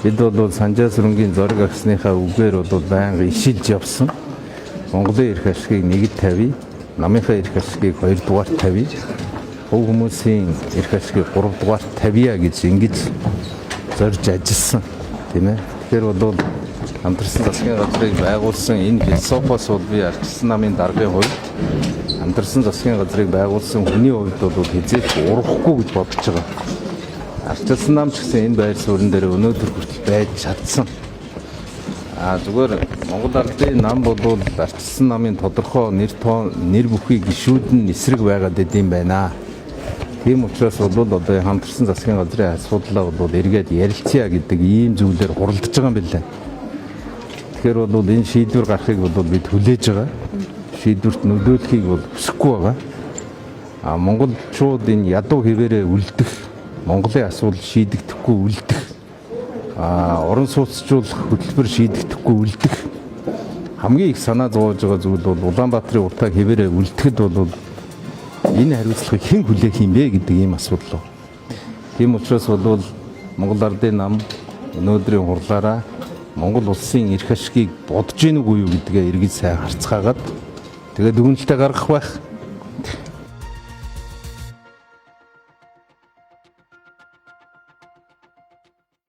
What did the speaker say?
Бид бол Санжаа сүрэнгийн зориг агсныхаа үгээр бол байнга ишилж явсан. Монголын эрх ашигыг нэгд тавья, намынхаа эрх ашигыг 2 дугаар тавья, хөв хүмүүсийн эрх ашигыг 3 дугаар тавья гэж ингэж зорж ажилласан тийм ээ. Тэгэхээр бол хамтарсан засгийн газрыг байгуулсан энэ философоос бол би Ардчилсан намын даргын хувьд хамтарсан засгийн газрыг байгуулсан хүний хувьд бол хязгаарч урахгүй гэж бодож байгаа. Ардчилсан нам ч гэсэн энэ байр суурин дээр өнөөдөр хүртэл байж чадсан. Зүгээр Монгол Ардын нам бол Ардчилсан намын тодорхой нэр бүхий гишүүд нь эсрэг байгаад идэм байна. Тийм учраас бол одоо хамтарсан засгийн газрын асуудлаа бол эргээд ярилцъя гэдэг ийм зүйлээр хуралдаж байгаа юм билээ. Тэгэхээр бол энэ шийдвэр гарахыг бол бид хүлээж байгаа. Шийдвэрт нөлөөлөхийг бол хүсэхгүй байгаа. Монголчууд энэ ядуу хэвээрээ үлдэх, Монголын асуудал шийдэгдэхгүй үлдэх, орон сууцчлуулах хөтөлбөр шийдэгдэхгүй үлдэх хамгийн их санаа зовоож байгаа зүйл бол Улаанбаатарын уртаа хэвээрээ үлдэхэд бол энэ хариуцлагыг хэн хүлээх юм бэ гэдэг ийм асуудал. Тийм учраас бол Монгол Ардын нам өнөөдрийн хурлаараа Монгол улсын эрх ашигыг бодож гин үгүй юу гэдгээ эргэж сайн харцгаагаад тэгээд дүгнэлтээ гаргах байх.